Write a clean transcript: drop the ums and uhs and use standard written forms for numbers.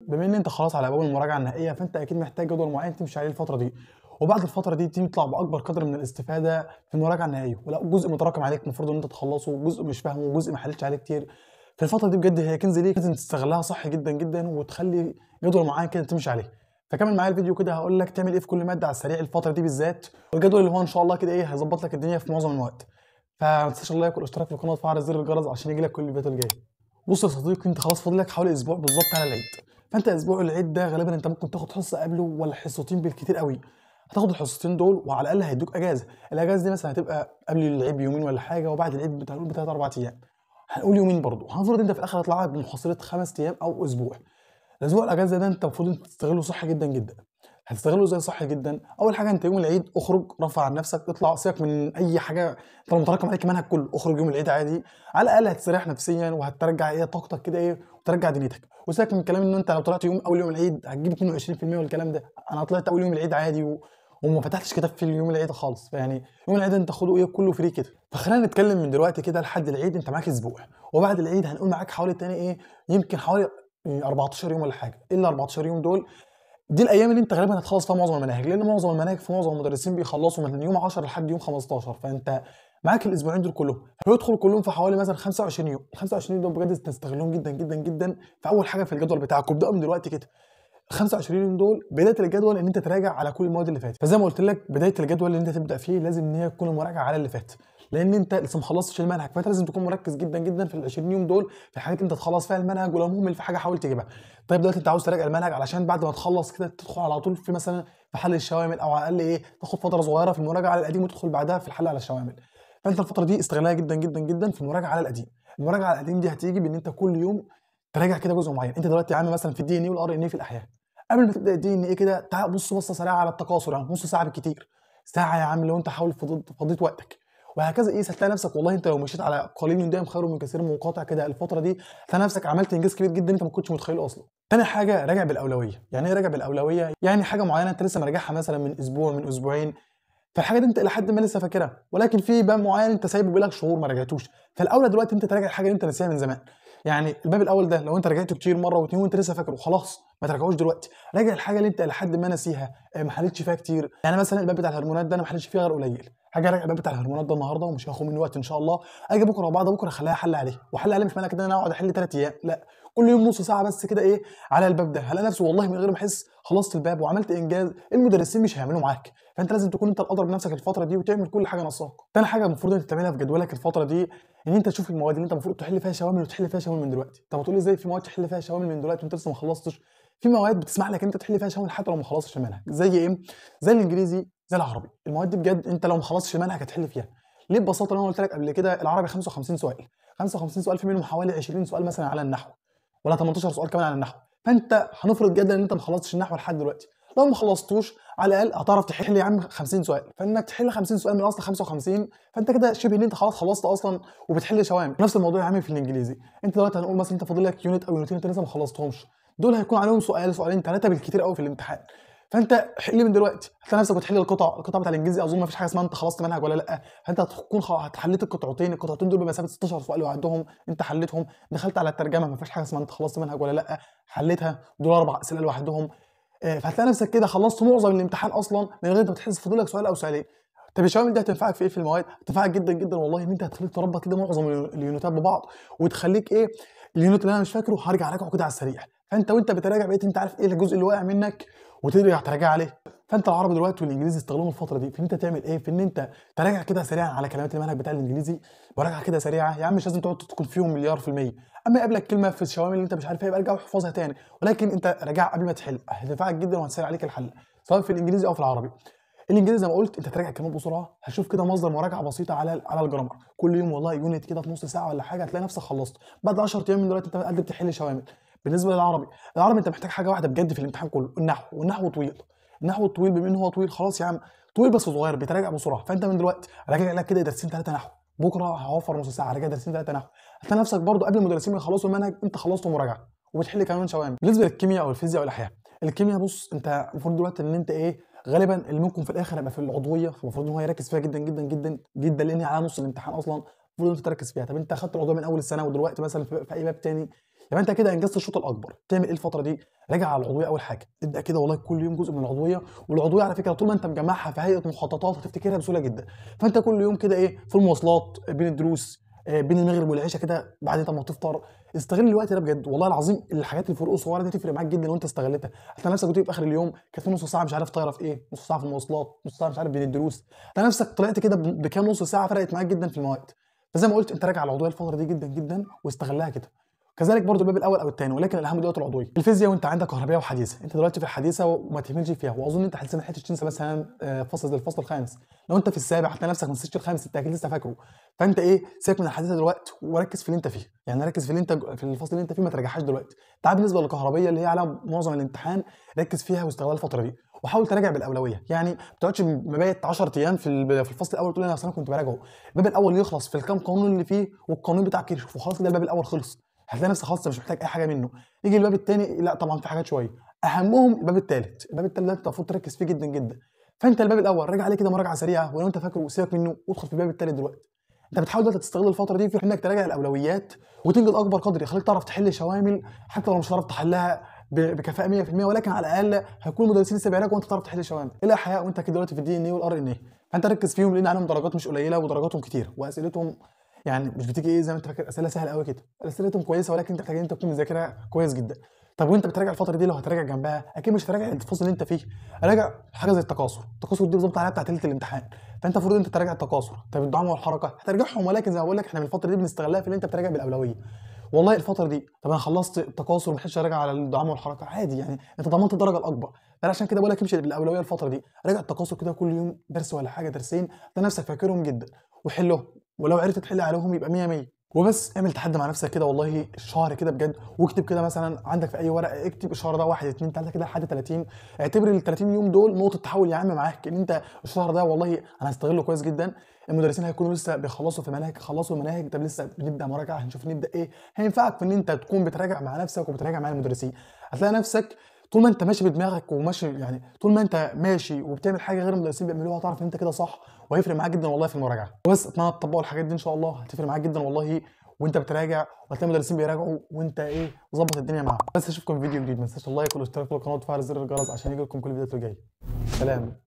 بما ان انت خلاص على ابواب المراجعه النهائيه، فانت اكيد محتاج جدول معين تمشي عليه الفتره دي، وبعد الفتره دي تطلع باكبر قدر من الاستفاده في المراجعه النهائيه. ولا جزء متراكم عليك المفروض ان انت تخلصه، وجزء مش فاهمه، وجزء ما حلتش عليه كتير. في الفتره دي بجد هي كنز ليك، لازم تستغلها صح جدا جدا وتخلي جدول معين كده تمشي عليه. فكمل معايا الفيديو كده، هقول لك تعمل ايه في كل ماده على السريع الفتره دي بالذات، والجدول اللي هو ان شاء الله كده ايه هيظبط لك الدنيا في معظم الوقت. فما تنساش اللايك والاشتراك في القناه وتفعل زر الجرس عشان يجي لك كل الفيديوهات الجايه. بص يا صديقي، انت خلاص فاضل لك حوالي اسبوع بالظبط على العيد. فانت اسبوع العيد ده غالبا انت ممكن تاخد حصه قبله ولا حصتين بالكتير قوي. هتاخد الحصتين دول وعلى الاقل هيدوك اجازه. الاجازه دي مثلا هتبقى قبل العيد بيومين ولا حاجه، وبعد العيد بثلاث اربع ايام. هنقول يومين برضه، هنفرض انت في الاخر هتطلع لك بمحصله 5 ايام او اسبوع. الاسبوع الاجازه ده انت المفروض انت تستغله صح جدا جدا. هتستغله ازاي صح جدا؟ اول حاجه انت يوم العيد اخرج، رفع عن نفسك، اطلع، سيبك من اي حاجه. انت لو متراكم عليك المنهج كله، اخرج يوم العيد عادي. على الاقل هتستريح نفسيا وهترجع ايه طاقتك كده ايه، وترجع دنيتك. وسيبك من الكلام ان انت لو طلعت اول يوم العيد هتجيب 22% والكلام ده. انا طلعت اول يوم العيد عادي وما فتحتش كتاب في يوم العيد خالص. فيعني يوم العيد انت خده ايه كله فري كده. فخلينا نتكلم من دلوقتي كده لحد العيد انت معاك اسبوع، وبعد العيد هنقول معاك حوالي تاني ايه، يمكن حوالي 14 يوم ولا حاجه. الا 14 يوم دول دي الايام اللي انت غالبا هتخلص فيها معظم المناهج، لان معظم المناهج في معظم المدرسين بيخلصوا من يوم 10 لحد يوم 15. فانت معاك الاسبوعين دول كلهم، هيدخل كلهم في حوالي مثلا 25 يوم. ال 25 دول بجد تستغلهم جدا جدا جدا. في اول حاجه في الجدول بتاعك، وابداوا من دلوقتي كده. ال 25 يوم دول بدايه الجدول ان انت تراجع على كل المواد اللي فاتت. فزي ما قلت لك بدايه الجدول اللي انت تبدا فيه لازم ان هي تكون المراجعه على اللي فات، لان انت لسه ما خلصتش المنهج. فانت لازم تكون مركز جدا جدا في ال 20 يوم دول في الحاجات اللي انت تخلص فيها المنهج، ولو مهمل في حاجه حاول تجيبها. طيب دلوقتي انت عاوز تراجع المنهج علشان بعد ما تخلص كده تدخل على طول في مثلا في حل الشوامل، او على الاقل ايه تاخد فتره صغيره في المراجعه على القديم وتدخل بعدها في الحل على الشوامل. فانت الفتره دي استغلها جدا جدا جدا في المراجعه على القديم. المراجعه على القديم دي هتيجي بان انت كل يوم تراجع كده جزء معين. انت دلوقتي يا عم مثلا في الدي ان اي والار ان اي في الاحياء، قبل ما تبدا الدي ان ايه كده تعال بص بصه سريعه على التكاثر، يعني نص ساعه بالكتير، ساعه يا عم لو انت حاول فضيت وقتك. وهكذا قيس، هتلاقي نفسك والله انت لو مشيت على قليل من دائم خير من كثير منقطع كده الفتره دي، هتلاقي نفسك عملت انجاز كبير جدا انت ما كنتش متخيله اصلا. تاني حاجه راجع بالاولويه. يعني ايه راجع بالاولويه؟ يعني حاجه معينه انت لسه مراجعها مثلا من اسبوع من اسبوعين، فالحاجه دي انت الى حد ما لسه فاكرها، ولكن في باب معين انت سايبه بقالك شهور ما راجعتوش. فالاولى دلوقتي انت تراجع الحاجه اللي انت ناسيها من زمان. يعني الباب الاول ده لو انت راجعته كتير مره واتنين وانت لسه فاكره، خلاص ما تراجعوش دلوقتي. راجع الحاجه اللي انت الى حد ما ناسيها، ما حلتش فيها كتير. يعني مثلا الباب بتاع الهرمونات ده انا ما حلتش فيه غير قليل. حاجه راجع الباب بتاع الهرمونات ده النهارده ومش هاخد مني وقت ان شاء الله. اجي بكره وبعد بكره اخليها حل عليه، وحل عليه مش معنى كده ان انا اقعد احل 3 ايام، لا. كل يوم نص ساعه بس كده ايه على الباب ده، هلاقي نفسي والله من غير ما احس خلصت الباب وعملت انجاز. المدرسين مش هيعملوا معاك، فانت لازم تكون انت الادرى بنفسك الفتره دي وتعمل كل حاجه ناقصاك. تاني حاجه المفروض انت تعملها في جدولك الفتره دي، ان انت تشوف المواد اللي انت المفروض تحل فيها شوامل وتحل فيها شوامل من دلوقتي. طب هتقول لي ازاي في مواد تحل فيها شوامل من دلوقتي وانت لسه ما خلصتش؟ في مواد بتسمح لك ان انت تحل فيها شوامل حتى لو ما خلصتش المنهج. زي ايه؟ زي الانجليزي، زي العربي. المواد دي بجد انت لو ما خلصتش المنهج هتحل فيها. ليه؟ ببساطه اللي انا قلت لك قبل كده، العربي 55 سؤال. 55 سؤال في منهم حوالي 20 سؤال مثلا على النحو، ولا 18 سؤال كمان على النحو. فانت هنفرض جدا ان انت ما خلصتش النحو لحد دلوقتي. لو ما خلصتوش على الاقل هتعرف تحل يا عم 50 سؤال. فانك تحل 50 سؤال من اصل 55، فانت كده شبه ان انت خلاص خلصت اصلا وبتحل شوامل. نفس الموضوع يا عم في الانجليزي. انت دلوقتي هنقول مثلا انت فاضل لك يونت او يونتين انت لسه ما خلصتهمش، دول هيكون عليهم سؤال سؤالين ثلاثه بالكتير قوي في الامتحان. فانت حل من دلوقتي، هتلاقي نفسك بتحل القطع بتاع الانجليزي. اظن ما فيش حاجه اسمها انت خلصت منهج ولا لا. فانت هتكون هتحليت القطعتين دول بمثابه 16 سؤال لوحدهم انت حليتهم. دخلت على الترجمه، ما فيش حاجه اسمها انت خلصت منهج ولا لا، حليتها، دول 4 اسئله لوحدهم. فهتلاقي نفسك كده خلصت معظم الامتحان اصلا من غير انت بتحس فاضل لك سؤال او سؤالين. طب الشوامل دي هتنفعك في ايه في المواد؟ هتنفعك جدا جدا والله، ان انت هتخليك تربط كده معظم اليونتات ببعض، وتخليك ايه اليونت اللي انا مش فاكره هرجع اراجعه كده على السريع. فانت وانت بتراجع بقيت انت عارف ايه الجزء اللي واقع منك وترجع تراجع عليه. فانت العربي دلوقتي والانجليزي استخدموا الفتره دي في ان انت تعمل ايه، في ان انت تراجع كده سريعا على كلمات المنهج بتاع الانجليزي. براجعه كده سريعه يا عم، مش لازم تقعد تدخل فيهم مليار في الميه. اما يقابلك كلمه في الشوامل اللي انت مش عارفها يبقى ارجع واحفظها تاني، ولكن انت راجعها قبل ما تحل، هتنفعك جدا وهتسهل عليك الحل سواء في الانجليزي او في العربي. الانجليزي زي ما قلت انت تراجع الكلمات بسرعه، هشوف كده مصدر مراجعه بسيطه على الجرامر كل يوم، والله يونت كده في نص ساعه ولا حاجه هتلاقي نفسك خلصت بعد 10 ايام من دلوقتي انت قد بتحل شوامل. بالنسبه للعربي، العربي انت محتاج حاجه واحده بجد في الامتحان كله، النحو. والنحو طويل، النحو الطويل بما ان هو طويل خلاص يا عم، طويل بس صغير بيتراجع بسرعه. فانت من دلوقتي راجع لك كده درسين 3 نحو، بكره هوفر نص ساعه راجع درسين 3 نحو، هتلاقي نفسك برضو قبل المدرسين ما يخلصوا المنهج انت خلصته مراجعه وبتحل كمان شوامل. بالنسبه للكيمياء او الفيزياء او الاحياء، الكيمياء بص انت المفروض دلوقتي ان انت ايه غالبا اللي ممكن في الاخر هيبقى في العضويه، فالمفروض ان هو يركز فيها جدا جدا جدا جدا لان هي على نص الامتحان اصلا، المفروض انت تركز فيها. طب انت اخدت العضويه من اول السنه ودلوقتي مثلا في اي باب تاني يبقى انت كده انجزت الشوط الاكبر. تعمل ايه الفتره دي؟ راجع على العضويه اول حاجه، ابدا كده والله كل يوم جزء من العضويه. والعضويه على فكره طول ما انت مجمعها في هيئه مخططات هتفتكرها بسهوله جدا. فانت كل يوم كده ايه في المواصلات، بين الدروس، بين المغرب والعشاء كده بعد ما تفطر، استغل الوقت ده بجد. والله العظيم الحاجات الفروق الصغيره دي تفرق معاك جدا لو انت استغلتها. هتلاقي نفسك بتيجي في اخر اليوم كانت في نص ساعه مش عارف طايره في ايه، نص ساعه في المواصلات، نص ساعه مش عارف بين الدروس، هتلاقي نفسك طلعت كده بكام نص ساعه فرقت معاك جدا في المواد. فزي ما قلت انت راجع على العضويه الفتره دي جدا جدا واستغلها كده. كذلك برضو الباب الاول او الثاني، ولكن الاهم دلوقتي العضويه. الفيزياء وانت عندك كهربائيه وحديثه، انت دلوقتي في الحديثه وما تهملش فيها. واظن انت حديثا ما لحقتش تنسى مثلا فصل زي الفصل الخامس. لو انت في السابع هتلاقي نفسك ما نسيتش الخامس، انت اكيد لسه فاكره. فانت ايه، سيبك من الحديثه دلوقتي وركز في اللي انت فيه. يعني ركز في اللي انت في الفصل اللي انت فيه، ما ترجعهاش دلوقتي. تعال بالنسبه للكهربائيه اللي هي على معظم الامتحان، ركز فيها واستغلال الفتره دي. وحاول تراجع بالاولويه. يعني ما تقعدش مبيت 10 ايام في الفصل الاول تقول انا اصل انا كنت براجعه. الباب الاول يخلص في الكام قانون اللي فيه والقانون بتاعك يشوف وخلاص كده الباب الاول خلص. هتلاقي نفسك خلاص مش محتاج اي حاجه منه. يجي الباب الثاني، لا طبعا في حاجات شويه اهمهم الباب الثالث. الباب الثالث ده انت المفروض تركز فيه جدا جدا. فانت الباب الاول راجع عليه كده مراجعه سريعه، ولو انت فاكره سيبك منه وادخل في الباب الثالث دلوقتي. انت بتحاول دلوقتي تستغل الفتره دي في انك تراجع الاولويات وتنجز اكبر قدر يخليك تعرف تحل شوامل، حتى لو مش هتعرف تحلها بكفاءه 100%، ولكن على الاقل هيكون المدرسين لسه بيراجعوا وانت تعرف تحل شوامل. الى احياء وانت كده دلوقتي في الدي ان اي والار ان اي، فانت ركز فيهم لان عليهم درجات مش قليله ودرجاتهم كتير واسئلتهم يعني مش بتيجي ايه زي ما انت فاكر اسئله سهله قوي كده. اسئلتهم كويسه ولكن انت محتاج ان انت تكون مذاكرها كويس جدا. طب وانت بتراجع الفتره دي لو هتراجع جنبها اكيد مش هتراجع الفصل اللي انت فيه، راجع حاجه زي التكاثر. التكاثر دي بالظبط عليها بتاعت ليله الامتحان. فانت المفروض انت تراجع التكاثر. طب الدعم والحركه هترجعهم، ولكن زي ما بقول لك احنا من الفتره دي بنستغلها في اللي انت بتراجع بالاولويه. والله الفتره دي طب انا خلصت التكاثر وما لحقتش اراجع على الدعم والحركه، عادي يعني انت ضمنت الدرجه الاكبر. فانا عشان كده بقول لك امشي بالاولويه الفتره دي. راجع التكاثر كده كل يوم درس ولا حاجه درسين، هتلاقي نفسك فاكرهم جدا وحلهم. ولو عرفت تحل عليهم يبقى 100 100. وبس اعمل تحدي مع نفسك كده والله شهر كده بجد، واكتب كده مثلا عندك في اي ورقه اكتب الشهر ده 1 2 3 كده لحد 30. اعتبر ال 30 يوم دول نقطه تحول يا عم معاك، ان انت الشهر ده والله انا هستغله كويس جدا. المدرسين هيكونوا لسه بيخلصوا في مناهج، خلصوا المناهج، طب لسه بنبدا مراجعه، هنشوف نبدا ايه. هينفعك في ان انت تكون بتراجع مع نفسك وبتراجع مع المدرسين. هتلاقي نفسك طول ما انت ماشي بدماغك وماشي، يعني طول ما انت ماشي وبتعمل حاجه غير المدرسين بيعملوها هتعرف ان انت كده صح، وهيفرق معاك جدا والله في المراجعه. بس اتمنى تطبقوا الحاجات دي ان شاء الله، هتفرق معاك جدا والله وانت بتراجع، وهتلاقي المدرسين بيراجعوا وانت ايه ظبط الدنيا معاهم. بس اشوفكم في فيديو جديد، ما تنساش اللايك والاشتراك والقناه وتفعل زر الجرس عشان يجيلكم كل الفيديوهات الجايه. سلام.